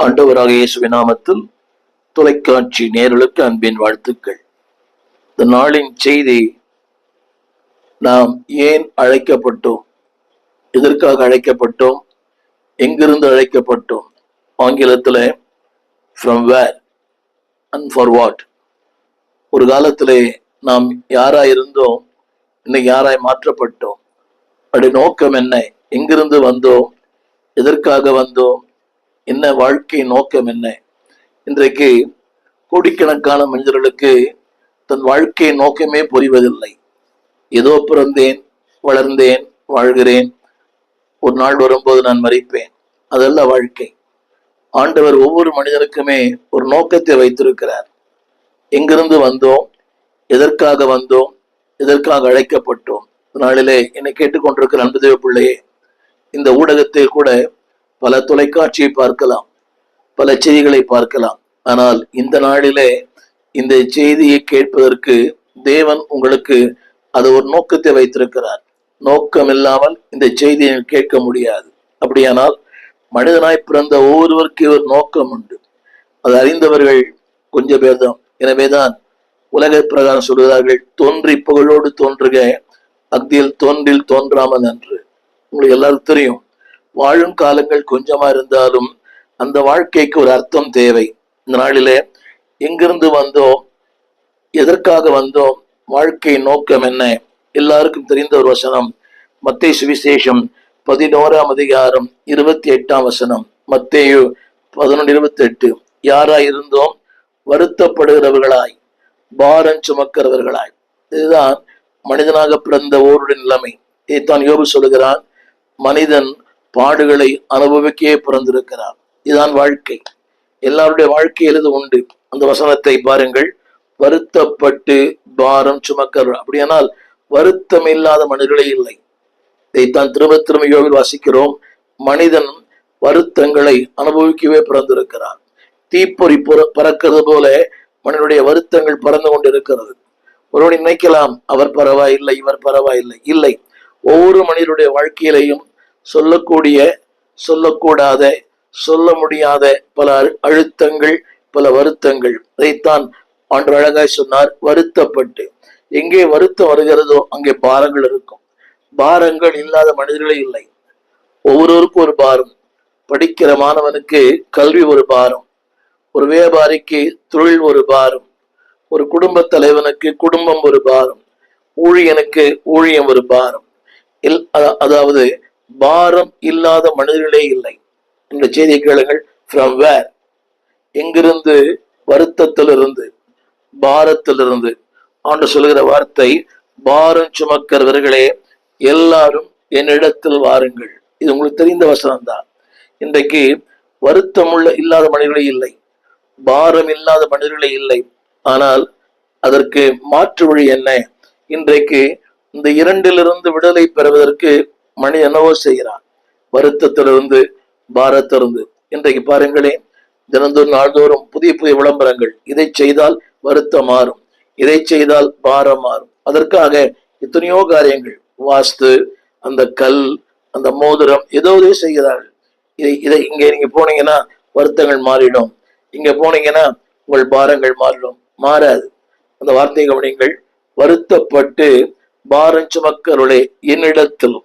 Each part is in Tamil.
ஆண்டவராக இயேசுவின் நாமத்தில் தொலைக்காட்சி நேயர்களுக்கு அன்பின் வாழ்த்துக்கள். இந்த நாளின் செய்தி, நாம் ஏன் அழைக்கப்பட்டோம், எதற்காக அழைக்கப்பட்டோம், எங்கிருந்து அழைக்கப்பட்டோம், ஆங்கிலத்தில் from where and for what. ஒரு காலத்திலே நாம் யாராய் இருந்தோம், இன்னைக்கு யாராய் மாற்றப்பட்டோம், அப்படி நோக்கம் என்ன, எங்கிருந்து வந்தோம், எதற்காக வந்தோம், என்ன வாழ்க்கை நோக்கம் என்ன. இன்றைக்கு கோடிக்கணக்கான மனிதர்களுக்கு தன் வாழ்க்கை நோக்கமே புரிவதில்லை. ஏதோ பிறந்தேன், வளர்ந்தேன், வாழ்கிறேன், ஒரு நாள் வரும்போது நான் மரிப்பேன், அதல்ல வாழ்க்கை. ஆண்டவர் ஒவ்வொரு மனிதனுக்குமே ஒரு நோக்கத்தை வைத்திருக்கிறார். எங்கிருந்து வந்தோம், எதற்காக வந்தோம், எதற்காக அழைக்கப்பட்டோம். நாளிலே என்னை கேட்டுக்கொண்டிருக்கிற அன்பு தேவ பிள்ளையே, இந்த ஊடகத்தில் கூட பல தொலைக்காட்சியை பார்க்கலாம், பல செய்திகளை பார்க்கலாம். ஆனால் இந்த நாளிலே இந்த செய்தியை கேட்பதற்கு தேவன் உங்களுக்கு அது ஒரு நோக்கத்தை வைத்திருக்கிறார். நோக்கம் இல்லாமல் இந்த செய்தியை கேட்க முடியாது. அப்படியானால் மனிதனாய் பிறந்த ஒவ்வொருவருக்கு ஒரு நோக்கம் உண்டு. அது அறிந்தவர்கள் கொஞ்சம் பேர் தான். எனவேதான் உலக பிரகாரம் சொல்கிறார்கள், தோன்றி புகழோடு தோன்றுக, அக்தியில் தோன்றில் தோன்றாமல் என்று. உங்களுக்கு எல்லாருக்கும் தெரியும், வாழும் காலங்கள் கொஞ்சமா இருந்தாலும் அந்த வாழ்க்கைக்கு ஒரு அர்த்தம் தேவை. இந்த நாளிலே எங்கிருந்து வந்தோம், எதற்காக வந்தோம், வாழ்க்கை நோக்கம் என்ன. எல்லாருக்கும் தெரிந்த ஒரு வசனம், மத்தேயு சுவிசேஷம் 11ஆம் அதிகாரம் 28ஆம் வசனம். மத்தேயு 11:28. யாராய் இருந்தோம், வருத்தப்படுகிறவர்களாய், பாரம் சுமக்கிறவர்களாய். இதுதான் மனிதனாக பிறந்த ஓருடைய நிலைமை. இதைத்தான் யோபு சொல்லுகிறான், மனிதன் பாடுகளை அனுபவிக்கவே பிறந்திருக்கிறார். இதுதான் வாழ்க்கை. எல்லாருடைய வாழ்க்கையில் இது உண்டு. அந்த வசனத்தை பாருங்கள், வருத்தப்பட்டு பாரம் சுமக்கிறார். அப்படியானால் வருத்தம் இல்லாத மனிதர்களே இல்லை. இதைத்தான் திரும்ப திரும்ப யோகில் வாசிக்கிறோம். மனிதன் வருத்தங்களை அனுபவிக்கவே பிறந்திருக்கிறார். தீப்பொறி பறக்கிறது போல மனிதனுடைய வருத்தங்கள் பறந்து கொண்டிருக்கிறது. ஒருவனை நினைக்கலாம், அவர் பரவாயில்லை, இவர் பரவாயில்லை. இல்லை, ஒவ்வொரு மனிதனுடைய வாழ்க்கையிலையும் சொல்லக்கூடிய, சொல்லக்கூடாத, சொல்ல முடியாத பல அழுத்தங்கள், பல வருத்தங்கள். அதைத்தான் ஆண்டு அழகாய் சொன்னார், வருத்தப்பட்டு. எங்கே வருத்தம் வருகிறதோ அங்கே பாரங்கள் இருக்கும். பாரங்கள் இல்லாத மனிதர்களே இல்லை. ஒவ்வொருவருக்கும் ஒரு பாரம். படிக்கிற மாணவனுக்கு கல்வி ஒரு பாரம், ஒரு வியாபாரிக்கு தொழில் ஒரு பாரம், ஒரு குடும்ப தலைவனுக்கு குடும்பம் ஒரு பாரம், ஊழியனுக்கு ஊழியம் ஒரு பாரம். அதாவது பாரம் இல்லாத மனிதர்களே இல்லை. இந்த செய்தியை கேளுங்கள். ஃப்ரம் வேர், எங்கிருந்து, வருத்தத்திலிருந்து, பாரத்திலிருந்து. ஆண்டு சொல்லுகிற வார்த்தை, பாரம் சுமக்கிறவர்களே எல்லாரும் என்னிடத்தில் வாருங்கள். இது உங்களுக்கு தெரிந்த வசனம் தான். இன்றைக்கு வருத்தம் இல்லாத மனிதர்களே இல்லை, பாரம் இல்லாத மனிதர்களே இல்லை. ஆனால் அதற்கு மாற்று வழி என்ன? இன்றைக்கு இந்த இரண்டிலிருந்து விடுதலை பெறுவதற்கு மனிதன் என்னவோ செய்கிறான். வருத்தத்திலிருந்து, பாரத்திலிருந்து. இன்றைக்கு பாருங்களேன், தினந்தோறும் நாள்தோறும் புதிய புதிய விளம்பரங்கள். இதை செய்தால் வருத்தம் மாறும், இதை செய்தால் பாரம் மாறும். அதற்காக எத்தனையோ காரியங்கள், வாஸ்து, அந்த கல், அந்த மோதிரம், ஏதோ செய்கிறார்கள். இதை இங்க நீங்க போனீங்கன்னா வருத்தங்கள் மாறிடும், இங்க போனீங்கன்னா உங்கள் பாரங்கள் மாறிடும். மாறாது. அந்த வார்த்தை கவனிங்கள், வருத்தப்பட்டு பாரம் சுமக்கிறவர்களே என்னிடத்தில்.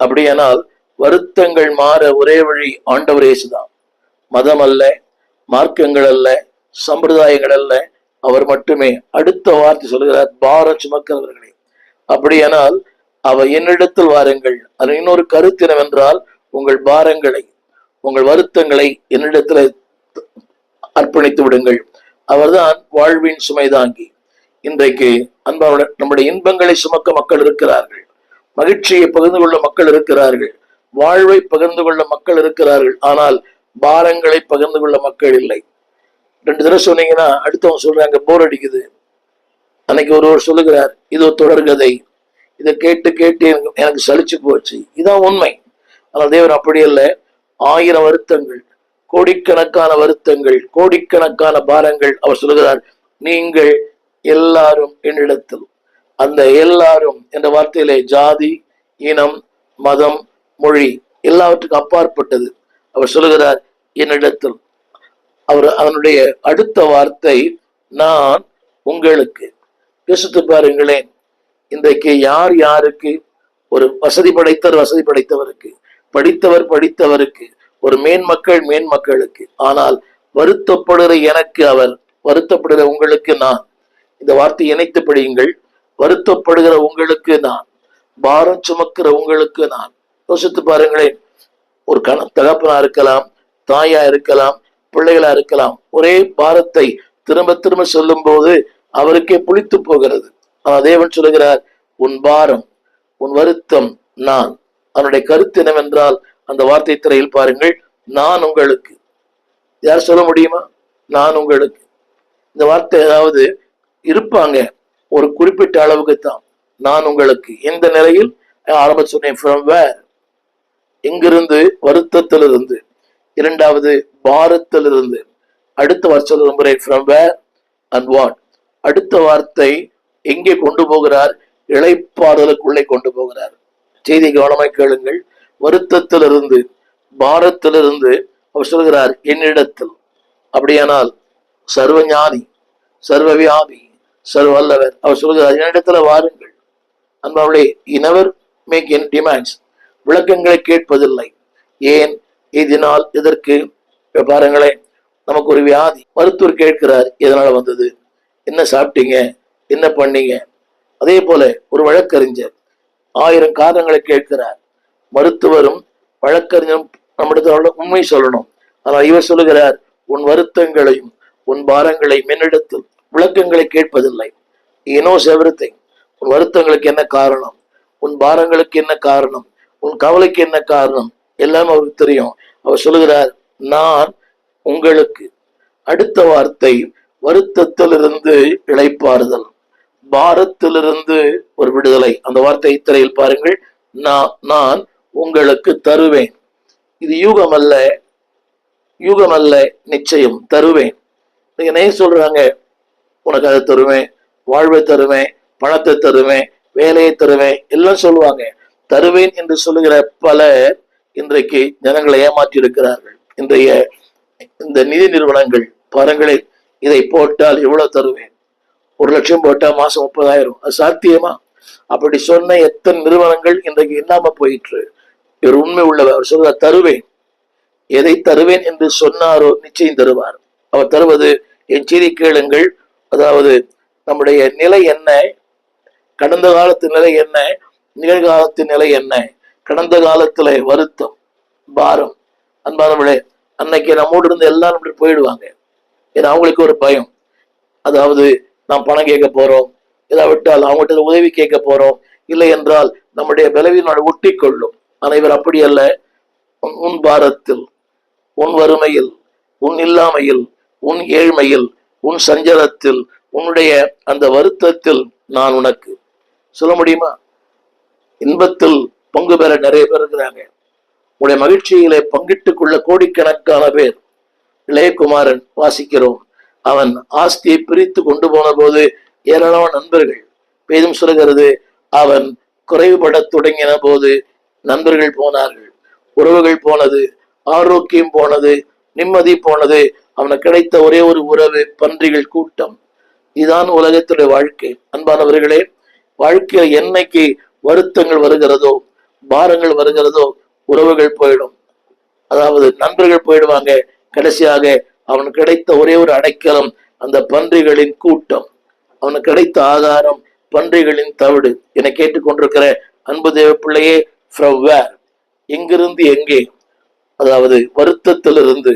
அப்படியானால் வருத்தங்கள் மாற ஒரே வழி ஆண்டவர் இயேசுதான். மதம் அல்ல, மார்க்கங்கள் அல்ல, சம்பிரதாயங்கள் அல்ல, அவர் மட்டுமே. அடுத்த வார்த்தை சொல்கிறார், பாரம் சுமக்கிறவர்களே. அப்படியானால் அவர் என்னிடத்தில் வாருங்கள். அது இன்னொரு கருத்து என்னவென்றால், உங்கள் பாரங்களை, உங்கள் வருத்தங்களை என்னிடத்தில் அர்ப்பணித்து விடுங்கள். அவர்தான் வாழ்வின் சுமைதாங்கி. இன்றைக்கு அன்பான நம்முடைய இன்பங்களை சுமக்க மக்கள் இருக்கிறார்கள், மகிழ்ச்சியை பகிர்ந்து கொள்ள மக்கள் இருக்கிறார்கள், வாழ்வை பகிர்ந்து கொள்ள மக்கள் இருக்கிறார்கள். ஆனால் பாரங்களை பகிர்ந்து கொள்ள மக்கள் இல்லை. 2 தடவை சொன்னீங்கன்னா அடுத்தவங்க சொல்றாங்க, போர் அடிக்குது. அன்னைக்கு ஒருவர் சொல்லுகிறார், இதோ தொடர்கதை, இதை கேட்டு கேட்டு எனக்கு சலிச்சு போச்சு. இதான் உண்மை. ஆனால் தேவன் அப்படி அல்ல. 1000 வருத்தங்கள், கோடிக்கணக்கான வருத்தங்கள், கோடிக்கணக்கான பாரங்கள். அவர் சொல்லுகிறார், நீங்கள் எல்லாரும் என்னிடத்தில். அந்த எல்லாரும் என்ற வார்த்தையிலே ஜாதி, இனம், மதம், மொழி எல்லாவற்றுக்கும் அப்பாற்பட்டது. அவர் சொல்லுகிறார், என்னிடத்தில். அதனுடைய அடுத்த வார்த்தை நான் உங்களுக்கு. யோசித்து பாருங்களேன், இன்றைக்கு யார் யாருக்கு? ஒரு வசதி படைத்தவருக்கு, படித்தவர் படித்தவருக்கு, ஒரு மேன்மக்களுக்கு. ஆனால் வருத்தப்படுகிற எனக்கு அவர், வருத்தப்படுகிற உங்களுக்கு நான். இந்த வார்த்தை இணைத்து படியுங்கள். வருத்தப்படுகிற உங்களுக்கு நான், பாரம் சுமக்கிற உங்களுக்கு நான். யோசித்து பாருங்களேன், ஒரு தகப்பனா இருக்கலாம், தாயா இருக்கலாம், பிள்ளைகளா இருக்கலாம். ஒரே பாரத்தை திரும்ப திரும்ப சொல்லும் போது அவருக்கே புளித்து போகிறது. தேவன் சொல்லுகிறார், உன் பாரம், உன் வருத்தம் நான். அவனுடைய கருத்து என்னவென்றால், அந்த வார்த்தை திரையில் பாருங்கள், நான் உங்களுக்கு. யார் சொல்ல முடியுமா? நான் உங்களுக்கு. இந்த வார்த்தை ஏதாவது இருப்பாங்க, ஒரு குறிப்பிட்ட அளவுக்கு தான். நான் உங்களுக்கு. எந்த நிலையில்? ஆரம்ப சொன்னேன், from where, எங்கிருந்து? வருத்தத்திலிருந்து. இரண்டாவது பாரத்திலிருந்து. அடுத்த வார்த்தை நம்புறேன், from where and what. அடுத்த வார்த்தை எங்கே கொண்டு போகிறார்? இளைப்பாறுதலுக்குள்ளே கொண்டு போகிறார். செய்தி கவனமாய் கேளுங்கள். வருத்தத்திலிருந்து, பாரத்திலிருந்து அவர் சொல்கிறார், என்னிடத்தில். அப்படியானால் சர்வஞானி, சர்வவியாபி, சர்வல்லவர் அவர் சொல்கிறார், என்னிடத்துல வாருங்கள். அன்பர்களே, இனவர் மேக் என் டிமாண்ட்ஸ், விளக்கங்களை கேட்பதில்லை. ஏன்? இதனால் இதற்கு பாருங்களேன், நமக்கு ஒரு வியாதி, மருத்துவர் கேட்கிறார், எதனால வந்தது, என்ன சாப்பிட்டீங்க, என்ன பண்ணீங்க. அதே போல ஒரு வழக்கறிஞர் 1000 காரணங்களை கேட்கிறார். மருத்துவரும் வழக்கறிஞரும் நம்மிடத்தில் உண்மை சொல்லணும். ஆனால் இவர் சொல்லுகிறார், உன் வருத்தங்களையும் உன் பாரங்களையும் என்னிடத்தில், விளக்கங்களை கேட்பதில்லை. He knows everything. உன் வருத்தங்களுக்கு என்ன காரணம், உன் பாரங்களுக்கு என்ன காரணம், உன் கவலைக்கு என்ன காரணம், எல்லாம் அவருக்கு தெரியும். அவர் சொல்லுகிறார், நான் உங்களுக்கு. அடுத்த வார்த்தை, வருத்தத்திலிருந்து இளைப்பாறுதல், பாரத்திலிருந்து ஒரு விடுதலை. அந்த வார்த்தை திரையில் பாருங்கள், நான் உங்களுக்கு தருவேன். இது யூகம் அல்ல, நிச்சயம் தருவேன். நீங்க சொல்றாங்க, உனக்கு அதை தருவேன், வாழ்வை தருவேன், பணத்தை தருவேன், வேலையை தருவேன், எல்லாம் சொல்லுவாங்க. தருவேன் என்று சொல்லுகிற பலர் இன்றைக்கு ஜனங்களை ஏமாற்றி இருக்கிறார்கள். இன்றைய இந்த நிதி நிறுவனங்கள் பாருங்களேன், இதை போட்டால் இவ்வளவு தருவேன், 1 லட்சம் போட்டா மாசம் 30,000. அது சாத்தியமா? அப்படி சொன்ன எத்தனை நிறுவனங்கள் இன்றைக்கு இல்லாம போயிற்று. இவர் உண்மை உள்ளவர். அவர் சொல்ற, தருவேன். எதை தருவேன் என்று சொன்னாரோ நிச்சயம் தருவார். அவர் தருவது, என் செய்தி கேளுங்கள். அதாவது நம்முடைய நிலை என்ன, கடந்த காலத்து நிலை என்ன, நிகழ்காலத்தின் நிலை என்ன. கடந்த காலத்துல வருத்தம், பாரம். அன்பானவர்களே, அன்னைக்கு நம்மோடு இருந்து எல்லாரும் இப்படி போயிடுவாங்க. ஏன்னா அவங்களுக்கு ஒரு பயம். அதாவது நாம் பணம் கேட்க போறோம், இதை விட்டால் அவங்ககிட்ட உதவி கேட்க போறோம், இல்லை என்றால் நம்முடைய பலவீனோட ஒட்டி கொள்ளும். ஆனால் இவர் அப்படி அல்ல. உன் பாரத்தில், உன் வறுமையில், உன் இல்லாமையில், உன் ஏழ்மையில், உன் சஞ்சலத்தில், உன்னுடைய அந்த வருத்தத்தில் நான் உனக்கு. சொல்ல முடியுமா? இன்பத்தில் பங்கு பெற நிறைய பேர் இருக்கிறாங்க. உடைய மகிழ்ச்சியிலே பங்கிட்டுக் கொள்ள கோடிக்கணக்கான பேர். இளையகுமாரன் வாசிக்கிறோம், அவன் ஆஸ்தியை பிரித்து கொண்டு போன போது ஏராளமான நண்பர்கள். வேதம் சொல்கிறது, அவன் குறைவுபட தொடங்கின போது நண்பர்கள் போனார்கள், உறவுகள் போனது, ஆரோக்கியம் போனது, நிம்மதி போனது. அவனுக்கு கிடைத்த ஒரே ஒரு உறவு, பன்றிகள் கூட்டம். இதுதான் உலகத்துடைய வாழ்க்கை. அன்பானவர்களே, வாழ்க்கையில் என்னைக்கு வருத்தங்கள் வருகிறதோ, பாரங்கள் வருகிறதோ, உறவுகள் போயிடும். அதாவது நண்பர்கள் போயிடுவாங்க. கடைசியாக அவனுக்கு கிடைத்த ஒரே ஒரு அடைக்கலம் அந்த பன்றிகளின் கூட்டம். அவனுக்கு கிடைத்த ஆதாரம் பன்றிகளின் தவிடு. என கேட்டுக்கொண்டிருக்கிற அன்பு தேவ பிள்ளையே, from where, எங்கிருந்து எங்கே. அதாவது வருத்தத்திலிருந்து,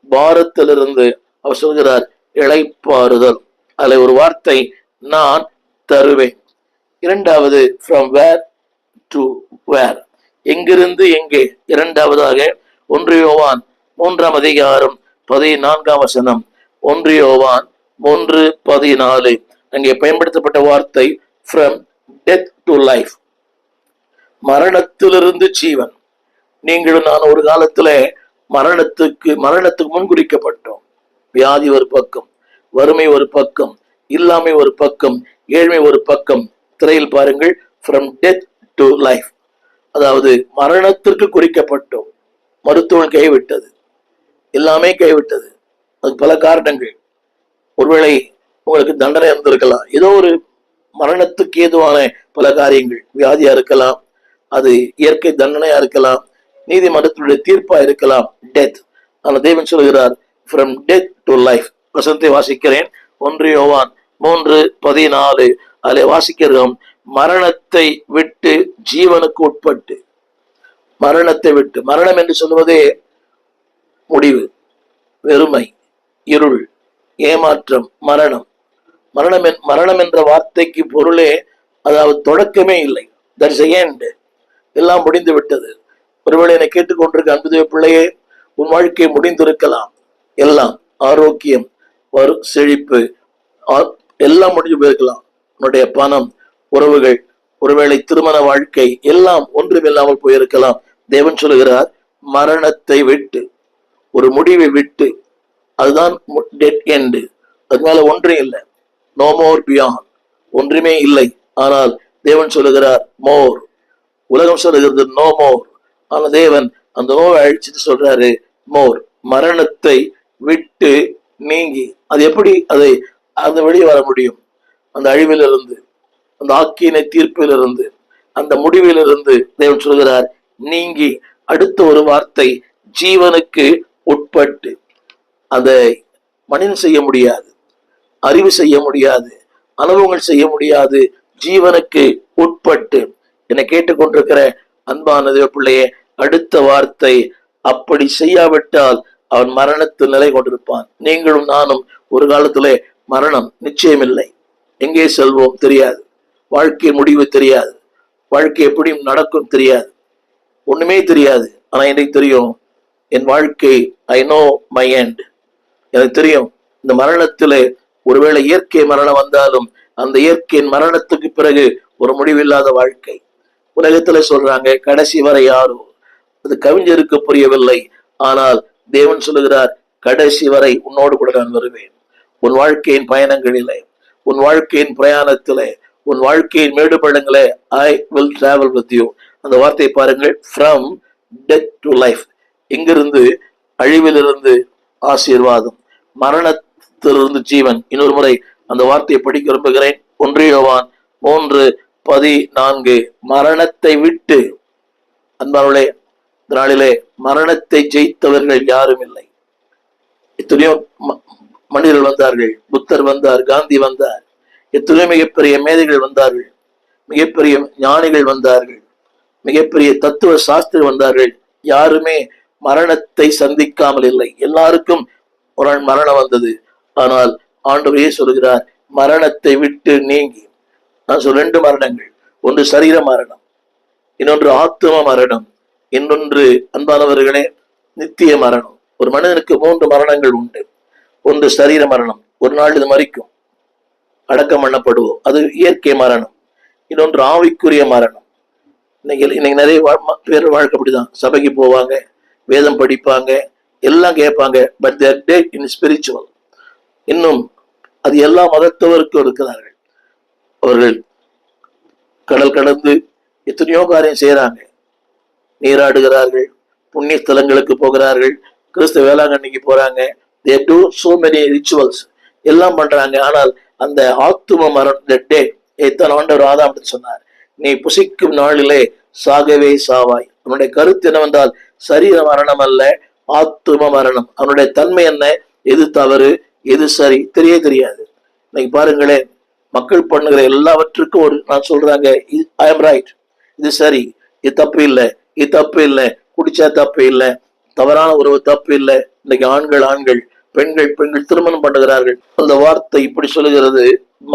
பாரத்திலிருந்து அவர் சொல்கிறார், இளைப்பாறுதல். அதுல ஒரு வார்த்தை, நான் தருவேன். இரண்டாவது, from where to where, எங்கிருந்து எங்கே. இரண்டாவதாக 1 யோவான் 3ஆம் அதிகாரம் 14ஆம் வசனம். 1 யோவான் 3:14. அங்கே பயன்படுத்தப்பட்ட வார்த்தை from death to life, மரணத்திலிருந்து ஜீவன். நீங்களும் நான் ஒரு காலத்துல மரணத்துக்கு முன்குறிக்கப்பட்டோம். வியாதி ஒரு பக்கம், வறுமை ஒரு பக்கம், இல்லாமை ஒரு பக்கம், ஏழ்மை ஒரு பக்கம். திரையில் பாருங்கள், from death to life. அதாவது மரணத்திற்கு குறிக்கப்பட்டோம். மருத்துவம் கைவிட்டது, எல்லாமே கைவிட்டது. அதுக்கு பல காரணங்கள். ஒருவேளை உங்களுக்கு தண்டனை இருந்திருக்கலாம், ஏதோ ஒரு மரணத்துக்கு ஏதுவான பல காரியங்கள், வியாதியா இருக்கலாம், அது இயற்கை தண்டனையா இருக்கலாம், நீதிமன்றத்தினுடைய தீர்ப்பா இருக்கலாம், டெத். ஆனால் தேவன் சொல்கிறார் from death to life. வசனத்தை வாசிக்கிறேன், 1 யோவான் 3:14. அதில் வாசிக்கிறோம், மரணத்தை விட்டு ஜீவனுக்கு உட்பட்டு. மரணத்தை விட்டு, மரணம் என்று சொல்வதே முடிவு, வெறுமை, இருள், ஏமாற்றம், மரணம். மரணம் என்ற வார்த்தைக்கு பொருளே, அதாவது தொடக்கமே இல்லை, தட்ஸ் எ எண்ட், எல்லாம் முடிந்து விட்டது. ஒருவேளை என்னை கேட்டுக்கொண்டிருக்க அன்புதேவ பிள்ளையே, உன் வாழ்க்கை முடிந்திருக்கலாம், எல்லாம் ஆரோக்கியம், செழிப்பு எல்லாம் முடிஞ்சு போயிருக்கலாம், உன்னுடைய பணம், உறவுகள், ஒருவேளை திருமண வாழ்க்கை எல்லாம் ஒன்றுமில்லாமல் போயிருக்கலாம். தேவன் சொல்லுகிறார், மரணத்தை விட்டு, ஒரு முடிவை விட்டு, அதுதான் டெட் எண்ட். அது மேல ஒன்றும் இல்லை, நோ மோர் பியாண்ட், ஒன்றுமே இல்லை. ஆனால் தேவன் சொல்லுகிறார் மோர். உலகம் சொல்லுகிறது நோ மோர், ஆனா தேவன் அந்த நோவை அழிச்சிட்டு சொல்றாரு மோர். மரணத்தை விட்டு நீங்கி. அது எப்படி அந்த வெளியே வர முடியும்? அந்த அழிவிலிருந்து, அந்த ஆக்கினை தீர்ப்பிலிருந்து, அந்த முடிவிலிருந்து தேவன் சொல்கிறார் நீங்கி. அடுத்த ஒரு வார்த்தை, ஜீவனுக்கு உட்பட்டு. அதை மனிதன் செய்ய முடியாது, அறிவு செய்ய முடியாது, அனுபவங்கள் செய்ய முடியாது. ஜீவனுக்கு உட்பட்டு. என்னை கேட்டுக்கொண்டிருக்கிற அன்பான தேவ பிள்ளையே, அடுத்த வார்த்தை, அப்படி செய்யாவிட்டால் அவன் மரணத்தில் நிலை கொண்டிருப்பான். நீங்களும் நானும் ஒரு காலத்திலே மரணம் நிச்சயமில்லை, எங்கே செல்வோம் தெரியாது, வாழ்க்கை முடிவு தெரியாது, வாழ்க்கை எப்படி நடக்கும் தெரியாது, ஒண்ணுமே தெரியாது. ஆனா எனக்கு தெரியும், என் வாழ்க்கை, ஐ நோ மை எண்ட். எனக்கு தெரியும், இந்த மரணத்திலே ஒருவேளை இயற்கை மரணம் வந்தாலும் அந்த இயற்கையின் மரணத்துக்கு பிறகு ஒரு முடிவில்லாத வாழ்க்கை. உலகத்துல சொல்றாங்க கடைசி வரை யாரும், அது கவிஞருக்கு புரியவில்லை. ஆனால் தேவன் சொல்லுகிறார், கடைசி வரை உன்னோடு கூட நான் வருவேன். உன் வாழ்க்கையின் பயணங்களிலே, உன் வாழ்க்கையின் பிரயாணத்திலே, உன் வாழ்க்கையின் மேடு பள்ளங்களே, I will travel with you. அந்த வார்த்தையை பாருங்கள், from death to life. இங்கிருந்து அழிவிலிருந்து ஆசீர்வாதம், மரணத்திலிருந்து ஜீவன். இன்னொரு முறை அந்த வார்த்தையை படிக்க விரும்புகிறேன். 1 யோவான் 3:14. மரணத்தை விட்டு. அன்பானவர்களே, இந்த நாளிலே மரணத்தை ஜெயித்தவர்கள் யாரும் இல்லை. எத்தனையோ மனிதர்கள் வந்தார்கள், புத்தர் வந்தார், காந்தி வந்தார், எத்தனையோ மிகப்பெரிய மேதைகள் வந்தார்கள், மிகப்பெரிய ஞானிகள் வந்தார்கள், மிகப்பெரிய தத்துவ சாஸ்திரி வந்தார்கள். யாருமே மரணத்தை சந்திக்காமல் இல்லை. எல்லாருக்கும் ஒரு நாள் மரணம் வந்தது. ஆனால் ஆண்டவரே சொல்கிறார், மரணத்தை விட்டு நீங்கி. நான் சொல்ல 2 மரணங்கள், ஒன்று சரீர மரணம், இன்னொன்று ஆத்தும மரணம், இன்னொன்று அன்பானவர்களே நித்திய மரணம். ஒரு மனிதனுக்கு 3 மரணங்கள் உண்டு. ஒன்று சரீர மரணம், ஒரு நாள் இது மரிக்கும், அடக்கம் பண்ணப்படுவோம், அது இயற்கை மரணம். இன்னொன்று ஆவிக்குரிய மரணம். இன்னைக்கு நிறைய பேர் வாழ்க்கை அப்படிதான், சபைக்கு போவாங்க, வேதம் படிப்பாங்க, எல்லாம் கேட்பாங்க, but they're dead in spiritual. இன்னும் அது எல்லா மதத்தவருக்கும் இருக்கிறார்கள். அவர்கள் கடல் கடந்து எத்தனையோ காரியம் செய்யறாங்க, நீராடுகிறார்கள், புண்ணிய ஸ்தலங்களுக்கு போகிறார்கள், கிறிஸ்தவ வேளாங்கண்ணிக்கு போறாங்க, they do so many rituals, எல்லாம் பண்றாங்க. ஆனால் அந்த ஆத்தும மரணம் ஆண்டவர் ஆதாம் சொன்னார், நீ புசிக்கும் நாளிலே சாகவே சாவாய். அவனுடைய கருத்து என்னவென்றால், சரீர மரணம் அல்ல, ஆத்தும மரணம். அவனுடைய தன்மை என்ன, எது தவறு எது சரி தெரியாது. இன்னைக்கு பாருங்களேன், மக்கள் பண்ணுகிற எல்லாவற்றுக்கும் ஒரு நான் சொல்றாங்க, ஐ எம் ரைட், இது சரி, இது தப்பு இல்லை, இது தப்பு இல்லை, குடிச்சா தப்பு இல்லை, தவறான உறவு தப்பு இல்லை. இன்னைக்கு ஆண்கள், பெண்கள் திருமணம் பண்ணுகிறார்கள். அந்த வார்த்தை இப்படி சொல்லுகிறது,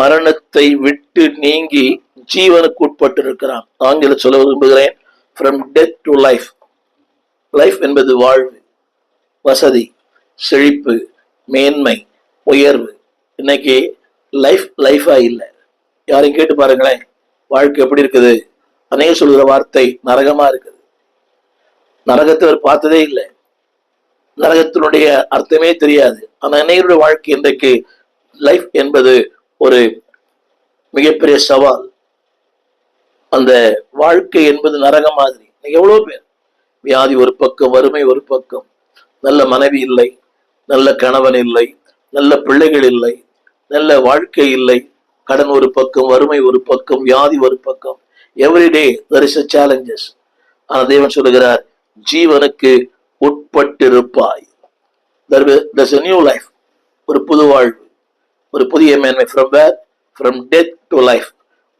மரணத்தை விட்டு நீங்கி ஜீவனுக்கு உட்பட்டு இருக்கிறான். ஆங்கில சொல்ல விரும்புகிறேன், from death to life. Life என்பது வாழ்வு, வசதி, செழிப்பு, மேன்மை, உயர்வு. இன்னைக்கு லைஃபா இல்லை. யாரையும் கேட்டு பாருங்களேன், வாழ்க்கை எப்படி இருக்குது? அநேக சொல்கிற வார்த்தை நரகமா இருக்குது. நரகத்தை அவர் பார்த்ததே இல்லை, நரகத்தினுடைய அர்த்தமே தெரியாது. ஆனா அநேகருடைய வாழ்க்கை இன்றைக்கு லைஃப் என்பது ஒரு மிகப்பெரிய சவால். அந்த வாழ்க்கை என்பது நரகம் மாதிரி. எவ்வளவு பேர் வியாதி ஒரு பக்கம், வறுமை ஒரு பக்கம், நல்ல மனைவி இல்லை, நல்ல கணவன் இல்லை, நல்ல பிள்ளைகள் இல்லை, நல்ல வாழ்க்கை இல்லை, கடன் ஒரு பக்கம், வறுமை ஒரு பக்கம், வியாதி ஒரு பக்கம். Everyday there is a challenges. ஆனா தேவன் சொல்லுகிறார், ஜீவனுக்கு உட்பட்டிருப்பாய். There's a new life. ஒரு புது வாழ்வு, ஒரு புதிய மேன்மை. From where? From death to life.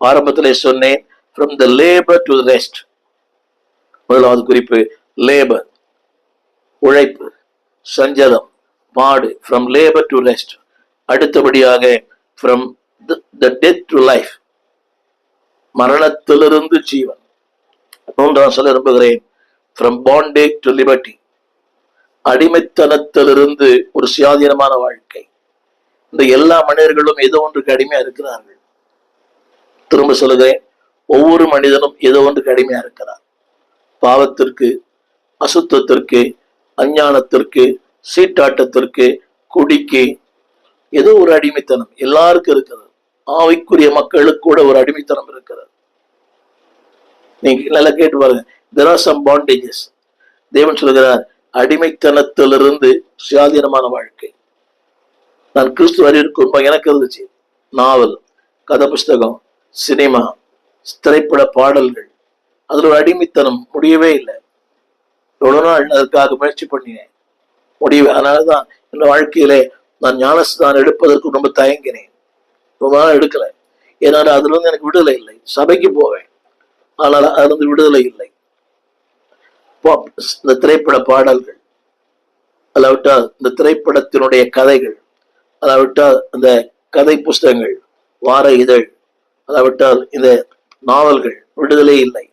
ஆரம்பத்திலே சொன்னேன், from the labor to the rest. முதலாவது குறிப்பு லேபர், உழைப்பு, சஞ்சலம், பாடு. From labor to rest. அடுத்தபடியாக from the death to life, மரணத்திலிருந்து ஜீவன். மூன்றாம் சொல்ல விரும்புகிறேன், from bondage to liberty, அடிமைத்தனத்திலிருந்து ஒரு சுயாதீனமான வாழ்க்கை. இந்த எல்லா மனிதர்களும் ஏதோ ஒன்றுக்கு அடிமையா இருக்கிறார்கள். திரும்ப சொல்லுகிறேன், ஒவ்வொரு மனிதனும் ஏதோ ஒன்றுக்கு அடிமையா இருக்கிறார். பாவத்திற்கு, அசுத்தத்திற்கு, அஞ்ஞானத்திற்கு, சீட்டாட்டத்திற்கு, குடிக்கு, ஏதோ ஒரு அடிமைத்தனம் எல்லாருக்கும் இருக்கிறது. ஆவிக்குரிய மக்களுக்கு கூட ஒரு அடிமைத்தனம் இருக்கிறது. நீங்க நல்லா கேட்டு பாருங்க. there are some bondages. தேவன் சொல்கிறார், அடிமைத்தனத்திலிருந்து சுயாதீனமான வாழ்க்கை. நான் கிறிஸ்துவ அறிவிற்கு எனக்கு இருந்துச்சு. நாவல், கதை புஸ்தகம், சினிமா, திரைப்பட பாடல்கள், அதுல ஒரு அடிமைத்தனம் முடியவே இல்லை. எவ்வளவு நாள் அதற்காக முயற்சி பண்ணினேன், முடிவு. அதனாலதான் இந்த வாழ்க்கையிலே நான் ஞானஸ்தானம் எடுப்பதற்கு ரொம்ப தயங்கினேன். ரொம்ப நாள் எடுக்கல. ஏன்னா அதுல இருந்து எனக்கு விடுதலை இல்லை. சபைக்கு போவேன், ஆனால் அதுல இருந்து விடுதலை இல்லை. இந்த திரைப்பட பாடல்கள், அல்லாவிட்டால் இந்த திரைப்படத்தினுடைய கதைகள், அல்லாவிட்டால் இந்த கதை புஸ்தகங்கள், வார இதழ், அல்லாவிட்டால் இந்த நாவல்கள், விடுதலை இல்லை.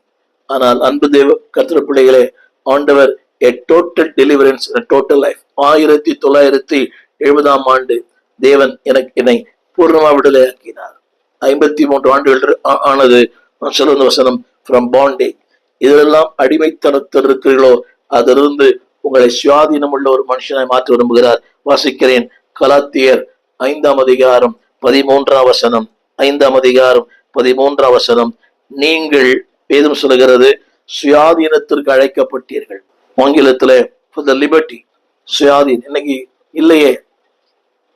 ஆனால் அன்பு தேவ கர்த்தர் பிள்ளைகளே, ஆண்டவர் a total deliverance in a total life. 1970 ஆண்டு தேவன் என்னை பூர்ணமா விடுதலை ஆக்கினார். 53 ஆண்டுகள் ஆனது. சொல்லுங்க வசனம், from bondage. இதெல்லாம் அடிமைத்தனத்தில் இருக்கிறீர்களோ அதிலிருந்து உங்களை சுயாதீனம் உள்ள ஒரு மனுஷனாய் மாற்ற விரும்புகிறார். வாசிக்கிறேன், கலாத்தியர் 5ஆம் அதிகாரம் 13ஆம் வசனம். 5ஆம் அதிகாரம் 13ஆம் வசனம். நீங்கள், வேதம் சொல்லுகிறது, சுயாதீனத்திற்கு அழைக்கப்பட்டீர்கள். ஆங்கிலத்துல for the liberty, சுயாதீன். இன்னைக்கு இல்லையே,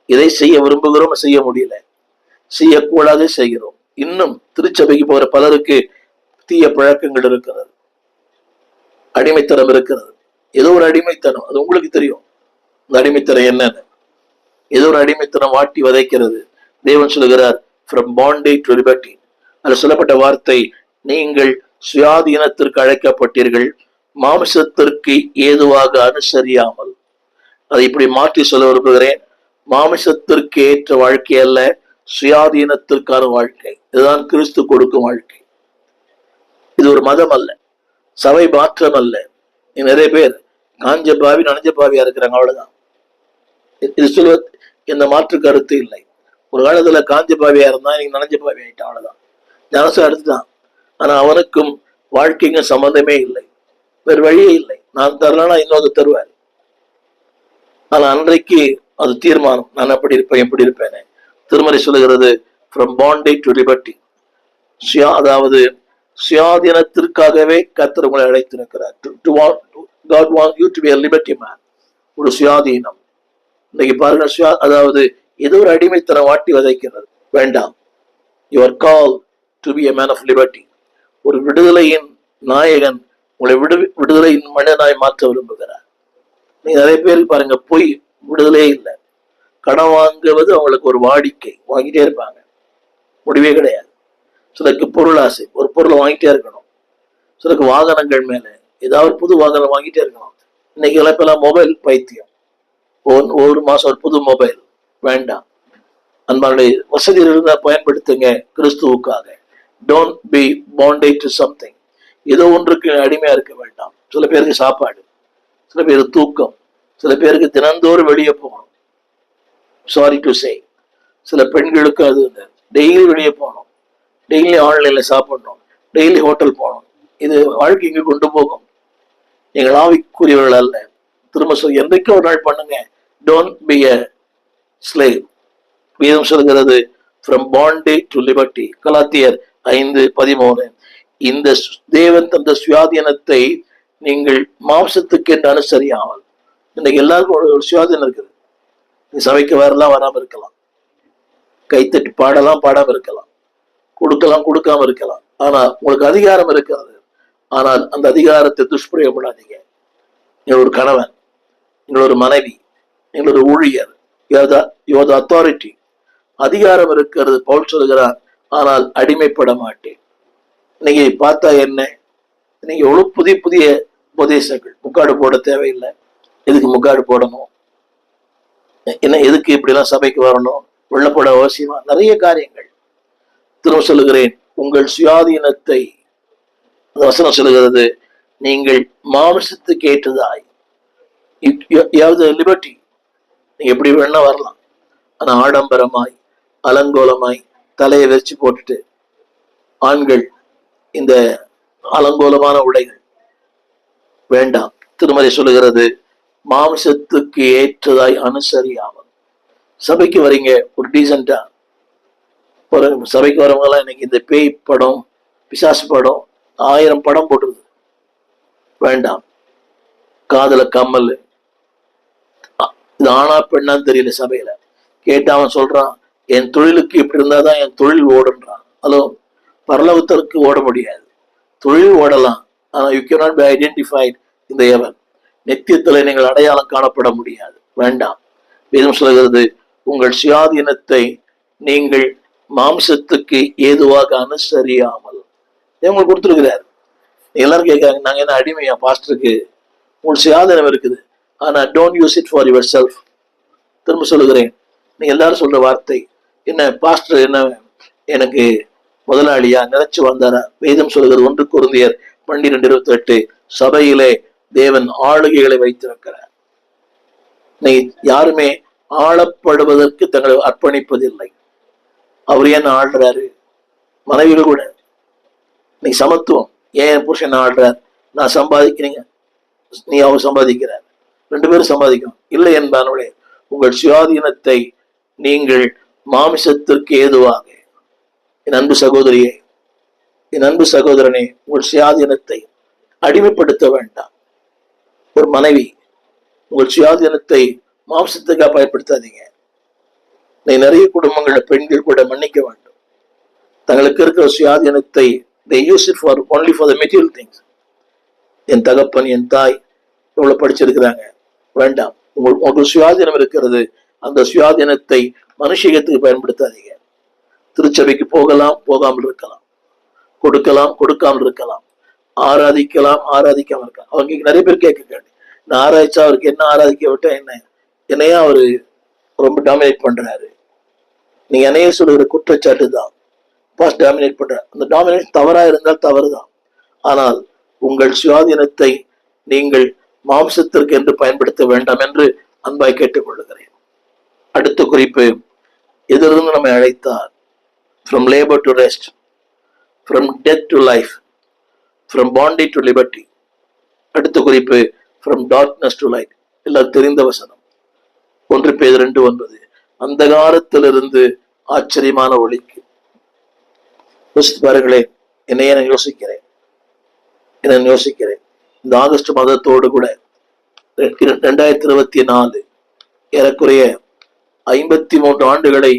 இதை செய்ய விரும்புகிறோம், செய்ய முடியல, செய்யக்கூடாது செய்கிறோம். இன்னும் திருச்சபைக்கு போற பலருக்கு தீய பழக்கங்கள் இருக்கிறது, அடிமைத்தனம் இருக்கிறது. ஏதோ ஒரு அடிமைத்தனம், அது உங்களுக்கு தெரியும் இந்த அடிமைத்தனம் என்னன்னு. ஏதோ ஒரு அடிமைத்தனம் வாட்டி வதைக்கிறது. தேவன் சொல்லுகிறார், from bondage to liberty. அது சொல்லப்பட்ட வார்த்தை, நீங்கள் சுயாதீனத்திற்கு அழைக்கப்பட்டீர்கள், மாமிசத்திற்கு ஏதுவாக அனுசரியாமல். அதை இப்படி மாற்றி சொல்ல விரும்புகிறேன், மாமிசத்திற்கு ஏற்ற வாழ்க்கை அல்ல, சுயாதீனத்திற்கான வாழ்க்கை. இதுதான் கிறிஸ்து கொடுக்கும் வாழ்க்கை. இது ஒரு மதம் அல்ல, சபை மாற்றம் அல்ல. நிறைய பேர் காஞ்ச பாவி நனைஞ்ச பாவியா இருக்கிறாங்க, அவ்வளவுதான். இது சொல்ல இந்த மாற்று கருத்து இல்லை. ஒரு காலத்துல காஞ்ச பாவியா இருந்தா நீங்க நனைஞ்ச பாவி ஆயிட்டான், அவ்வளவுதான். ஞானசம் எடுத்துதான். ஆனா அவனுக்கும் வாழ்க்கைக்கும் சம்பந்தமே இல்லை, வேறு வழியே இல்லை. நான் தரலன்னா இன்னொரு தருவார். ஆனா அன்றைக்கு அது தீர்மானம், நான் அப்படி இருப்பேன், எப்படி இருப்பேன். திருமறை சொல்லுகிறது, from bondage to liberty. அதாவது சுயாதீனத்திற்காகவே கர்த்தர் உங்களை அழைத்திருக்கிறார். God wants you to be a liberty man. ஒரு சுயாதீனம். இன்னைக்கு பாருங்க, அதாவது ஏதோ ஒரு அடிமைத்தனம் வாட்டி வதைக்கிறது. வேண்டாம். You are called to be a man of liberty. ஒரு விடுதலையின் நாயகன் உங்களை விடுதலையின் மனிதனாய் மாற்ற விரும்புகிறார். நீங்க நிறைய பேர் பாருங்க, போய் விடுதலையே இல்லை. கடன் வாங்குவது அவங்களுக்கு ஒரு வாடிக்கை, வாங்கிட்டே இருப்பாங்க, முடிவே கிடையாது. சிலருக்கு பொருள் ஆசை, ஒரு பொருளை வாங்கிட்டே இருக்கணும். சிலருக்கு வாகனங்கள் மேல ஏதாவது புது வாகனம் வாங்கிட்டே இருக்கணும். இன்னைக்கு இப்பெல்லாம் மொபைல் பைத்தியம். ஒரு மாசம் ஒரு புது மொபைல் வேண்டாம். அன்பானுடைய வசதியில் இருந்தா பயன்படுத்துங்க கிறிஸ்துவுக்காக. Don't be bondage to something. ஏதோ ஒன்றுக்கு அடிமையா இருக்க வேண்டாம். சில பேருக்கு சாப்பாடு, சில பேருக்கு தூக்கம், சில பேருக்கு தினந்தோறும் வெளியே போகணும். சாரி டு சே, சில பெண்களுக்கு அது டெய்லி வெளியே போகணும், டெய்லி ஆன்லைன்ல சாப்பிடணும், டெய்லி ஹோட்டல் போகணும். இது வாழ்க்கைக்கு கொண்டு போகும். எங்கள் ஆவிக்குரியவர்கள் அல்ல. திரும்ப சொல்லி என்றைக்கும் ஒரு நாள் பண்ணுங்க. Don't be a slave. வேதம் சொல்கிறது, from bondage to liberty. கலாத்தியர் 5:13. இந்த தேவன் தந்த சுயாதீனத்தை நீங்கள் மாம்சத்துக்கு என்று அனுசரியாமல். இன்னைக்கு எல்லாருக்கும் ஒரு சுயாதீனம் இருக்குது. நீ சபைக்கு வரலாம், வராம இருக்கலாம், கைத்தட்டி பாடலாம், பாடாம இருக்கலாம், கொடுக்கலாம், கொடுக்காம இருக்கலாம். ஆனா உங்களுக்கு அதிகாரம் இருக்கிறது. ஆனால் அந்த அதிகாரத்தை துஷ்பிரயோகப்படாதீங்க. நீங்கள் ஒரு கணவன், நீங்கள் ஒரு மனைவி, நீங்கள் ஒரு ஊழியர், அத்தாரிட்டி, அதிகாரம் இருக்கிறது. பவுல் சொல்கிறார், ஆனால் அடிமைப்பட மாட்டேன். இன்னைக்கு பார்த்தா என்ன, இன்னைக்கு எவ்வளவு புதிய புதிய உபதேசங்கள். முக்காடு போட தேவையில்லை. எதுக்கு முக்காடு போடணும்? என்ன எதுக்கு இப்படி எல்லாம் சபைக்கு வரணும்? வெள்ளப்பட அவசியமா? நிறைய காரியங்கள். திரும்ப சொல்லுகிறேன், உங்கள் சுயாதீனத்தை வசனம் சொல்லுகிறது, நீங்கள் மாம்சத்துக்கு ஏற்றதாய் லிபர்ட்டி, நீங்க எப்படி வேணா வரலாம். ஆனா ஆடம்பரமாய் அலங்கோலமாய் தலையை வச்சு போட்டுட்டு ஆண்கள் இந்த அலங்கோலமான உடைகள் வேண்டாம். திருமலை சொல்லுகிறது, மாம்சத்துக்கு ஏற்றதாய் அனுசரியாமல். சபைக்கு வரீங்க, ஒரு டீசெண்டா ஒரு சபைக்கு வரவங்க எல்லாம் இன்னைக்கு இந்த பேய் படம், பிசாசு படம், 1000 படம் போட்டுருது. வேண்டாம். காதல கம்மல், இது ஆனா பெண்ணான்னு தெரியல. சபையில கேட்டு அவன் சொல்றான், என் தொழிலுக்கு இப்படி இருந்தாதான் என் தொழில் ஓடுன்றான். ஹலோ, பரலோகத்திற்கு ஓட முடியாது. தொழில் ஓடலாம், ஆனா you cannot be identified in the heaven. நித்தியத்துல நீங்கள் அடையாளம் காணப்பட முடியாது. வேண்டாம். வேதம் சொல்கிறது, உங்கள் சுயாதீனத்தை நீங்கள் மாம்சத்துக்கு ஏதுவாக அனுசரியாமல். உங்களுக்கு கொடுத்துருக்கிறார். எல்லாரும் கேட்காங்க, நாங்க என்ன அடிமையா பாஸ்டருக்கு? உங்களுக்கு சுயாதீனம் இருக்குது, ஆனா don't use it for your self. திரும்ப சொல்லுகிறேன், நீங்க எல்லாரும் சொல்ற வார்த்தை என்ன, பாஸ்டர் என்ன எனக்கு முதலாளியா நினைச்சு வந்தாரா? வேதம் சொல்லுகிறது 1 கொரிந்தியர் 12:28, சபையிலே தேவன் ஆளுகைகளை வைத்திருக்கிறார். நீ யாருமே ஆளப்படுவதற்கு தங்களை அர்ப்பணிப்பதில்லை. அவர் ஏன் ஆள்றாரு? மனைவிகள் கூட நீ சமத்துவம், ஏன் புருஷன் ஆள்றார்? நான் சம்பாதிக்கிறீங்க, நீ அவர் சம்பாதிக்கிறார், 2 பேரும் சம்பாதிக்கணும். இல்லை என்பானே, உங்கள் சுயாதீனத்தை நீங்கள் மாமிசத்திற்கு ஏதுவாக. என் அன்பு சகோதரியே, என் அன்பு சகோதரனே, உங்கள் சுயாதீனத்தை அடிமைப்படுத்த வேண்டாம். ஒரு மனைவி, உங்கள் சுயாதீனத்தை மாம்சத்துக்காக பயன்படுத்தாதீங்க. நிறைய குடும்பங்கள பெண்கள் கூட மன்னிக்க வேண்டும். தங்களுக்கு இருக்கிற சுயாதீனத்தை they use it for only for the material things. என் தகப்பன், என் தாய் எவ்வளவு படிச்சிருக்கிறாங்க, வேண்டாம். உங்களுக்கு சுயாதீனம் இருக்கிறது, அந்த சுயாதீனத்தை மனுஷியத்துக்கு பயன்படுத்தாதீங்க. திருச்சபைக்கு போகலாம், போகாமல் இருக்கலாம், கொடுக்கலாம், கொடுக்காமல் இருக்கலாம், ஆராதிக்கலாம், ஆராதிக்காமல் இருக்கலாம். அவங்க நிறைய பேர் கேட்க, நான் ஆராய்ச்சா அவருக்கு என்ன ஆராதிக்க விட்டா என்ன, என்னையா அவரு ரொம்ப டாமினேட் பண்றாரு? நீங்க என்னைய சொல்லுகிற குற்றச்சாட்டு தான், பாஸ்ட் டாமினேட் பண்ற. அந்த டாமினேட் தவறா இருந்தால் தவறுதான். ஆனால் உங்கள் சுயாதீனத்தை நீங்கள் மாம்சத்திற்கு என்று பயன்படுத்த வேண்டாம் என்று அன்பாய் கேட்டுக் கொள்ளுகிறேன். அடுத்த குறிப்பு, எதிலிருந்து நம்மை அழைத்தார்? From labor to rest, from death to life, from bondage to liberty. அடுத்த குறிப்பு, from darkness to light. எல்லாம் தெரிந்த வசனம். 1 பேதுரு 2:9, அந்த காலத்திலிருந்து ஆச்சரியமான ஒளிக்கு. பாருங்களேன், என்னையே நான் யோசிக்கிறேன். இந்த ஆகஸ்ட் மாதத்தோடு கூட 2024 ஏறக்குறைய 53 ஆண்டுகளை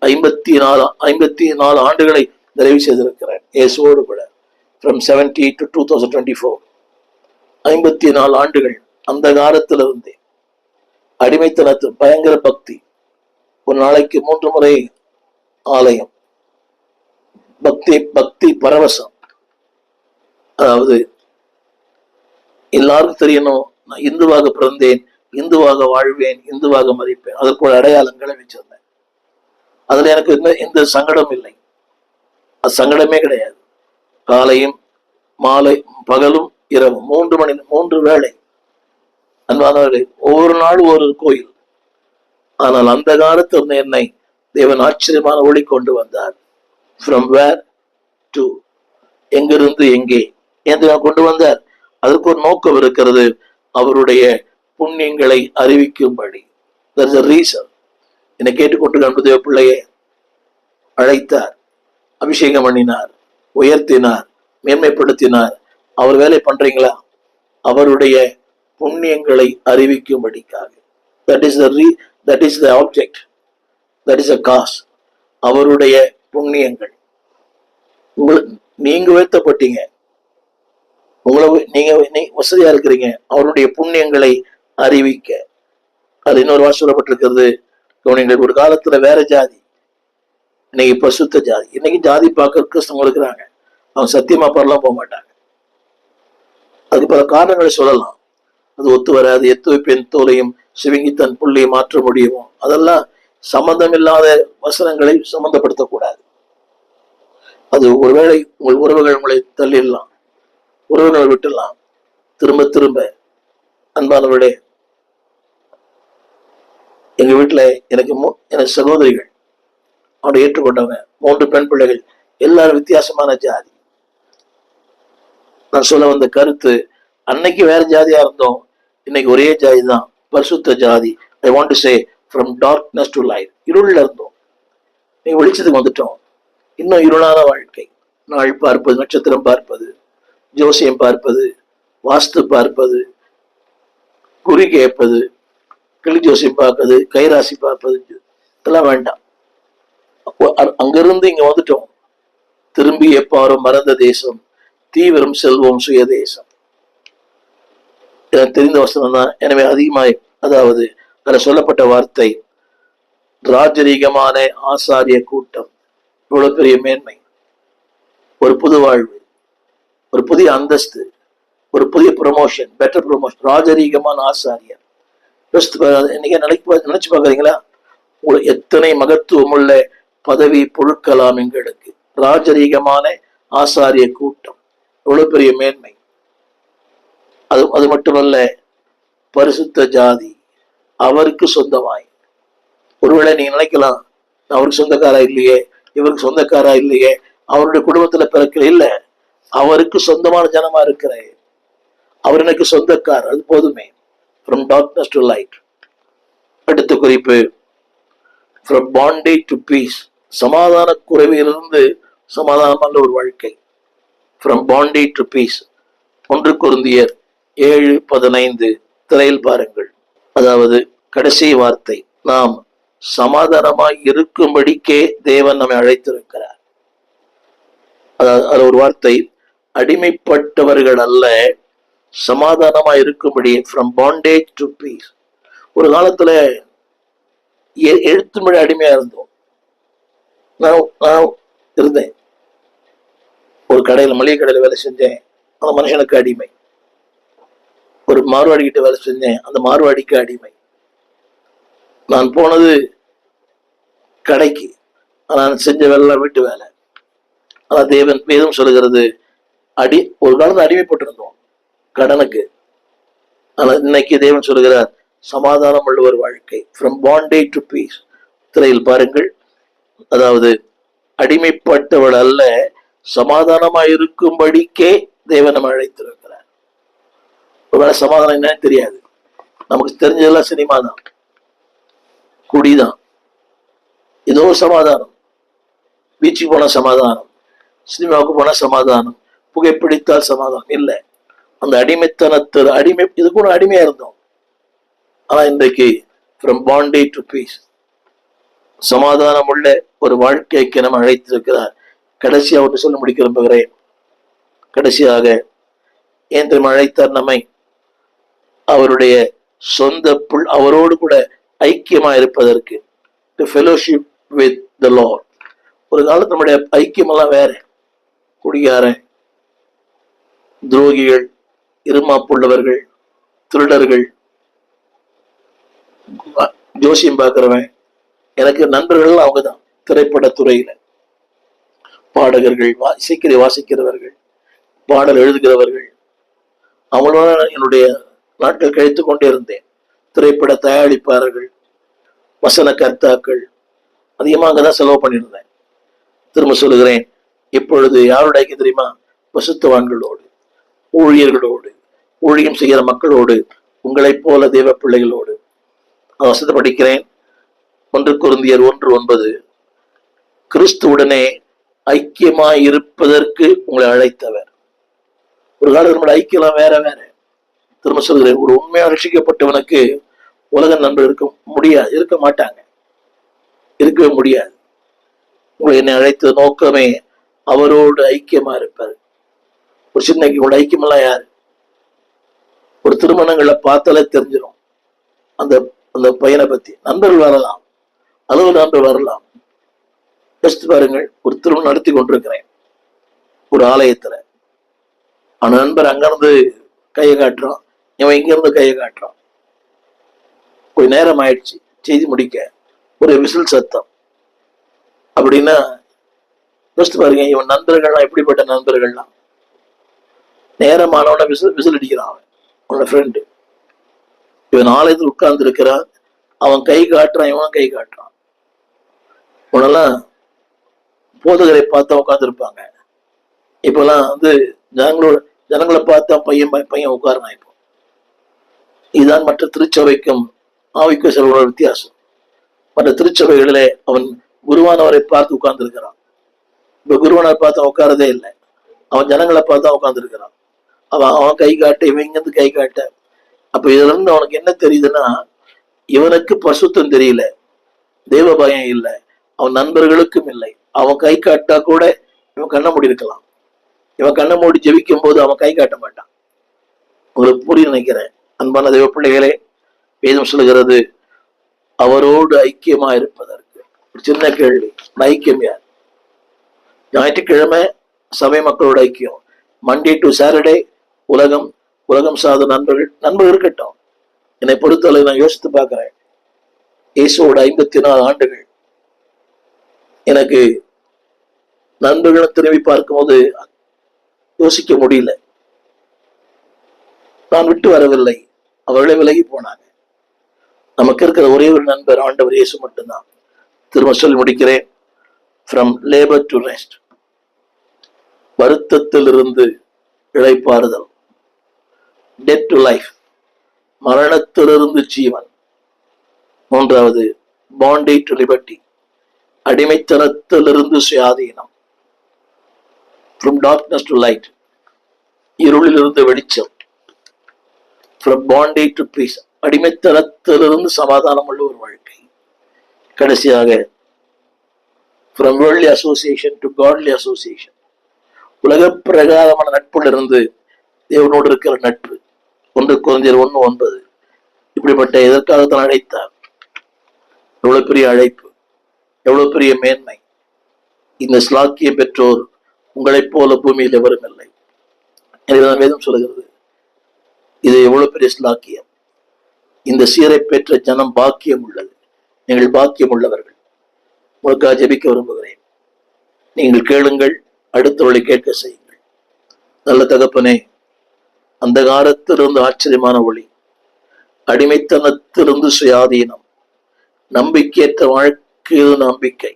54 ஆண்டுகளை நிறைவு செய்திருக்கிறேன் இயேசுவோடு கூட. From 70 to 2024 54 ஆண்டுகள். அந்த காலத்தில் இருந்தே அடிமைத்தனத்து பயங்கர பக்தி. ஒரு நாளைக்கு 3 முறை ஆலயம், பக்தி பரவசம். அதாவது எல்லாருக்கும் தெரியணும், நான் இந்துவாக பிறந்தேன், இந்துவாக வாழ்வேன், இந்துவாக மதிப்பேன். அதற்கு ஒரு அடையாளங்களை வச்சிருந்தேன். அதுல எனக்கு எந்த சங்கடம் இல்லை. அது சங்கடமே கிடையாது. காலையும் மாலை, பகலும் இரவும் 3 வேளை. அன்பானவர்களே, ஒவ்வொரு நாளும் ஒரு கோயில். ஆனால் அந்த காலத்தில் என்னை தேவன் ஆச்சரியமான ஒளி கொண்டு வந்தார். From where to, எங்கிருந்து எங்கே, ஏன் கொண்டு வந்தார்? அதற்கு ஒரு நோக்கம் இருக்கிறது. அவருடைய புண்ணியங்களை அறிவிக்கும்படி. There is a reason. என்னை கேட்டுக்கொண்டு அன்பு தேவ பிள்ளையே, அழைத்தார், அபிஷேகம் பண்ணினார், உயர்த்தினார், மேன்மைப்படுத்தினார். அவர் வேலை பண்றீங்களா? அவருடைய புண்ணியங்களை அறிவிக்கும்படிக்காக. That is that is the object, that is a cos. அவருடைய புண்ணியங்கள். நீங்க உயர்த்தப்பட்டீங்க, நீங்க வசதியா இருக்கிறீங்க, அவருடைய புண்ணியங்களை அறிவிக்க. அது இன்னொரு வாசம் சொல்லப்பட்டிருக்கிறது. ஒரு காலத்துல வேற ஜாதி, இன்னைக்கு பசுத்த ஜாதி. இன்னைக்கு ஜாதி பார்க்க கிறிஸ்தவங்க இருக்கிறாங்க, அவங்க சத்தியமா பரலாம் போக மாட்டாங்க. அதுக்கு பல காரணங்களை சொல்லலாம். அது ஒத்து வராது, எத்து பெண் தோலையும் சிவங்கி தன் புள்ளியை மாற்ற முடியுமோ, அதெல்லாம் சம்பந்தம் இல்லாத வசனங்களை சம்பந்தப்படுத்தக்கூடாது. அது ஒருவேளை உங்கள் உறவுகள் உங்களை தள்ளிடலாம், உறவுகளை விட்டுடலாம். திரும்ப திரும்ப அன்பானவர்களே, எங்க வீட்டுல எனக்கு சகோதரிகள் அவனை ஏற்றுக்கொண்டவங்க, 3 பெண் பிள்ளைகள், எல்லாரும் வித்தியாசமான ஜாதி. நான் சொல்ல வந்த கருத்து, அன்னைக்கு வேற ஜாதியா இருந்தோம், இன்னைக்கு ஒரே ஜாதி தான், பரிசுத்த ஜாதி. I want to say from darkness to light. இருள்ல இருந்தோம், நீ வெளிச்சத்துக்கு வந்துட்டோம். இன்னும் இருளான வாழ்க்கை. நாள் பார்ப்பது, நட்சத்திரம் பார்ப்பது, ஜோசியம் பார்ப்பது, வாஸ்து பார்ப்பது, குறி கேட்பது, கிளி ஜோசியம் பார்ப்பது, கைராசி பார்ப்பது, இதெல்லாம் வேண்டாம். அங்கிருந்து இங்க வந்துட்டோம். திரும்பி எப்பாரும் மறந்த தேசம், தீவிரம் செல்வோம் சுய தேசம். எனக்கு தெரிந்த வசனம் தான். எனவே அதிகமாய், அதாவது அதில் சொல்லப்பட்ட வார்த்தை, ராஜரீகமான ஆசாரிய கூட்டம். இவ்வளவு பெரிய மேன்மை, ஒரு புது வாழ்வு, ஒரு புதிய அந்தஸ்து, ஒரு புதிய ப்ரமோஷன், பெட்டர் ப்ரமோஷன். ராஜரீகமான ஆசாரியர். இன்னைக்கு நினைச்சு பாக்குறீங்களா? எத்தனை மகத்துவம் உள்ள பதவி பொருட்கலாம் எங்களுக்கு. ராஜரீகமான ஆசாரிய கூட்டம், எவ்வளவு பெரிய மேன்மை. அது மட்டுமல்ல, பரிசுத்த ஜாதி, அவருக்கு சொந்தமாய். ஒருவேளை நீங்க நினைக்கலாம், அவருக்கு சொந்தக்காரா இல்லையே, இவருக்கு சொந்தக்காரா இல்லையே, அவருடைய குடும்பத்துல பிறக்கல. இல்ல, அவருக்கு சொந்தமான ஜனமா இருக்கிறேன், அவர் எனக்கு சொந்தக்காரர், அது போதுமே. From darkness to light. அடுத்த குறிப்பு, from bondage to peace. சமாதான குறைவிலிருந்து சமாதானமான ஒரு வாழ்க்கை. From bondage to peace. 1 கொரிந்தியர் 7:15 திரையில் பாருங்கள். அதாவது கடைசி வார்த்தை, நாம் சமாதானமாய் இருக்கும்படிக்கே தேவன் நம்மை அழைத்திருக்கிறார். அதாவது ஒரு வார்த்தை, அடிமைப்பட்டவர்கள் அல்ல, சமாதானமா இருக்கும்படி. From bondage to peace. ஒரு காலத்துல எழுத்து மொழி அடிமையா இருந்தோம். நான் இருந்தேன் ஒரு கடையில, மளிகை கடையில வேலை செஞ்சேன், அந்த மனுஷனுக்கு அடிமை. ஒரு மார்வாடி கிட்ட வேலை செஞ்சேன், அந்த மார்வாடிக்கு அடிமை. நான் போனது கடைக்கு, நான் செஞ்ச வேலை வீட்டு வேலை. ஆனா தேவன் வேதம் சொல்லுகிறது, ஒரு காலத்துல அடிமைப்பட்டிருந்தோம் கடனுக்கு. ஆனா இன்னைக்கு தேவன் சொல்லுகிறார், சமாதானம் உள்ள ஒரு வாழ்க்கை. From bondage to peace. திரையில் பாருங்கள். அதாவது அடிமைப்பட்டவள் அல்ல, சமாதானமா இருக்கும்படிக்கே தேவன் நம்ம அழைத்திருக்கிறார். ஒருவேளை சமாதானம் என்னன்னு தெரியாது, நமக்கு தெரிஞ்சதெல்லாம் சினிமா தான், குடிதான், ஏதோ சமாதானம். பீச்சுக்கு போன சமாதானம், சினிமாவுக்கு போன சமாதானம், புகைப்பிடித்தால் சமாதானம் இல்லை. அந்த அடிமைத்தனத்தில் இது கூட அடிமையா இருந்தோம். ஆனா இன்றைக்கு ஃப்ரம் பாண்டேஜ் டு பீஸ், சமாதானம் உள்ள ஒரு வாழ்க்கைக்கு நம்ம அழைத்திருக்கிறார். கடைசியா ஒன்று சொல்ல முடிக்க விரும்புகிறேன். கடைசியாக ஏன் திரும்ப அழைத்தார் நம்மை? அவருடைய சொந்த அவரோடு கூட ஐக்கியமா இருப்பதற்கு. To fellowship with the Lord. ஒரு காலத்து நம்முடைய ஐக்கியமெல்லாம் வேற. குடிகாரன், துரோகிகள், இருமாப்புள்ளவர்கள், திருடர்கள், ஜோசியம் பார்க்கிறவன். எனக்கு நண்பர்கள் அவங்கதான். திரைப்பட துறையில பாடகர்கள், இசைக்கரை வாசிக்கிறவர்கள், பாடல் எழுதுகிறவர்கள், அவங்களோட என்னுடைய நாட்கள் கழித்து கொண்டே இருந்தேன். திரைப்பட தயாரிப்பாளர்கள், வசன கர்த்தாக்கள், அதிகமாக அங்கதான் செலவு பண்ணியிருந்தேன். திரும்ப சொல்லுகிறேன், இப்பொழுது யாருடைய ஐக்கியம் தெரியுமா? பசுத்தவான்களோடு, ஊழியர்களோடு, ஊழியம் செய்கிற மக்களோடு, உங்களைப் போல தேவ பிள்ளைகளோடு. வசனத்தை படிக்கிறேன். 1 கொரிந்தியர் 1:9. கிறிஸ்துவுடனே ஐக்கியமாய் இருப்பதற்கு உங்களை அழைத்தவர். ஒரு காலம் நம்மளோட ஐக்கியம் வேற வேற. திரும்ப சொல்கிறேன், ஒரு உண்மையாக ரட்சிக்கப்பட்டவனுக்கு உலக நண்பர் இருக்க மாட்டாங்க, இருக்கவே முடியாது. உங்களை என்னை அழைத்த நோக்கமே அவரோடு ஐக்கியமா இருப்பார். ஒரு சின்ன உங்களோட ஐக்கியமெல்லாம் யாரு? ஒரு திருமணங்களை பார்த்தாலே தெரிஞ்சிடும் அந்த அந்த பையனை பத்தி. நண்பர்கள் வரலாம், அலுவலக நண்பர்கள் வரலாம். யோசித்து பாருங்கள், ஒரு திருமணம் நடத்தி கொண்டிருக்கிறேன் ஒரு ஆலயத்துல. அந்த நண்பர் அங்கிருந்து கையை காட்டுறான், இவன் இங்கிருந்து கையை காட்டுறான். கொஞ்ச நேரம் ஆயிடுச்சு செய்தி முடிக்க, ஒரு விசில் சத்தம். அப்படின்னா யோசித்து பாருங்க, இவன் நண்பர்கள்லாம் எப்படிப்பட்ட நண்பர்கள்லாம். நேரமானவன விசில் அடிக்கிறான் அவனோட ஃப்ரெண்டு. இவன் ஆலயத்தில் உட்கார்ந்து இருக்கிறான், அவன் கை காட்டுறான், இவனும் கை காட்டுறான். உனெல்லாம் போதகரை பார்த்தா உட்கார்ந்துருப்பாங்க. இப்பெல்லாம் ஜனங்களை பார்த்தா பையன் உட்காருறான். இப்போ இதுதான் மற்ற திருச்சபைக்கும் ஆவிக்கும் சில வித்தியாசம். மற்ற திருச்சபைகளிலே அவன் குருவானவரை பார்த்து உட்கார்ந்து இருக்கிறான். இப்ப குருவானவரை பார்த்து உட்காரதே இல்லை, அவன் ஜனங்களை பார்த்தா உட்கார்ந்து இருக்கிறான். அவன் கை காட்ட, இவன் இங்கிருந்து கை காட்ட. அப்ப இதுல இருந்து அவனுக்கு என்ன தெரியுதுன்னா, இவனுக்கு பசுத்தம் தெரியல, தெய்வ பயம் இல்லை, அவன் நண்பர்களுக்கும் இல்லை. அவன் கை காட்டா கூட இவன் கண்ண மூடி இருக்கலாம். இவன் கண்ண மூடி ஜெபிக்கும் போது அவன் கை காட்ட மாட்டான். உங்களுக்கு புரிய நினைக்கிறேன். அன்பான தெய்வ பிள்ளைகளே, வேதம் சொல்லுகிறது அவரோடு ஐக்கியமா இருப்பதற்கு. ஒரு சின்ன கேள்வி, ஐக்கியம் யார்? ஞாயிற்றுக்கிழமை சபை மக்களோட ஐக்கியம், மண்டே டு சாட்டர்டே உலகம் சார்ந்த நண்பர்கள் இருக்கட்டும். என்னை பொறுத்தவரை நான் யோசித்து பார்க்கிறேன், இயேசுவோட 54 ஆண்டுகள் எனக்கு நண்பர்களும் திரும்பி பார்க்கும்போது யோசிக்க முடியல. நான் விட்டு வரவில்லை, அவர்களே விலகி போனாங்க. நமக்கு இருக்கிற ஒரே ஒரு நண்பர் ஆண்டவர் இயேசு மட்டும்தான். திரும்ப சொல்லி முடிக்கிறேன். ஃப்ரம் லேபர் டு ரெஸ்ட், வருத்தத்திலிருந்து இளைப்பாறுதல். டெத் டு லைஃப், மரணத்திலிருந்து ஜீவன். மூன்றாவது பாண்டேஜ் டு லிபர்ட்டி, அடிமைத்தனத்திலிருந்து சுயாதீனம். ஃப்ரம் டார்க்னஸ் டு லைட், இருளிலிருந்து வெளிச்சம். ஃப்ரம் பாண்டேஜ் டு பீஸ், அடிமைத்தனத்திலிருந்து சமாதானம் உள்ள ஒரு வாழ்க்கை. கடைசியாக from worldly association to godly association, உலக பிரகாரமான நட்பிலிருந்து தேவனோடு இருக்கிற நட்பு. 1 கொரிந்தியர் 1:9. இப்படிப்பட்ட எதற்காகத்தான் அழைத்தார்? எவ்வளவு பெரிய அழைப்பு, எவ்வளவு பெரிய மேன்மை. இந்த ஸ்லாக்கியம் பெற்றோர் உங்களைப் போல பூமியில் எவரும் இல்லை. எனவேதான் வேதம் சொல்லுகிறது, இது எவ்வளவு பெரிய ஸ்லாக்கியம். இந்த சீரை பெற்ற ஜனம் பாக்கியம் உள்ளது. நீங்கள் பாக்கியம் உள்ளவர்கள். உங்களுக்காக ஜெபிக்க விரும்புகிறேன். நீங்கள் கேளுங்கள், அடுத்தவர்களை கேட்க செய்யுங்கள். நல்ல தகப்பனே, அந்த காலத்திலிருந்து ஆச்சரியமான ஒளி, அடிமைத்தனத்திலிருந்து சுயாதீனம், நம்பிக்கையற்ற வாழ்க்கையில் நம்பிக்கை,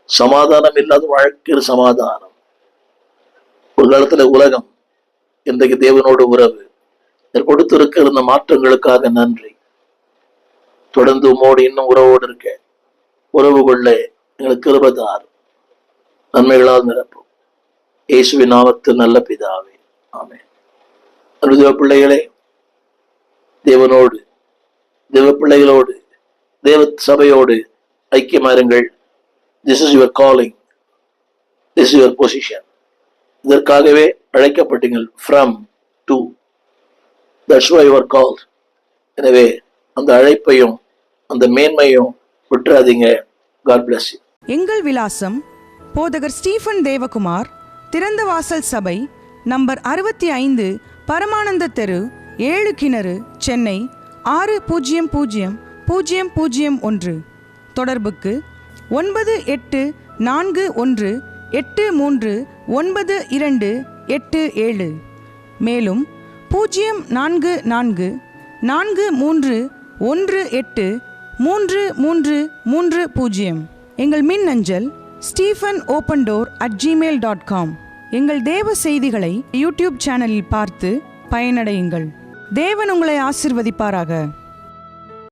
சமாதானம் இல்லாத வாழ்க்கையில் சமாதானம். ஒரு காலத்துல உலகம், இன்றைக்கு தேவனோடு உறவு. கொடுத்திருக்கிற இந்த மாற்றங்களுக்காக நன்றி. தொடர்ந்து உம்மோடு இன்னும் உறவோடு இருக்க, உறவு கொள்ள எங்களுக்கு கிருபை தாரும். நன்மைகளால் நிரப்பும். இயேசுவின் நாமத்தில் நல்ல பிதாவே, ஆமென். தேவ பிள்ளைகளே, தேவனோடு, தேவ பிள்ளைகளோடு, தேவ சபையோடு ஐக்கியமாருங்கள். This is your calling, this is your position. இதற்காகவே அழைக்கப்பட்டீர்கள். From to, that's why you are called. எனவே அந்த அழைப்பையும் அந்த மேன்மையும் விட்டுறாதீங்க. God bless you. எங்கள் விலாசம்: போதகர் ஸ்டீஃபன் தேவகுமார், திறந்த வாசல் சபை, நம்பர் 65, பரமானந்த தெரு, 7 கிணறு, சென்னை 600001. தொடர்புக்கு 9841839287. மேலும் 044-1318-3330. எங்கள் மின்னஞ்சல் stephenopendor@gmail.com. எங்கள் தேவ செய்திகளை யூடியூப் சேனலில் பார்த்து பயனடையுங்கள். தேவன் உங்களை ஆசிர்வதிப்பாராக.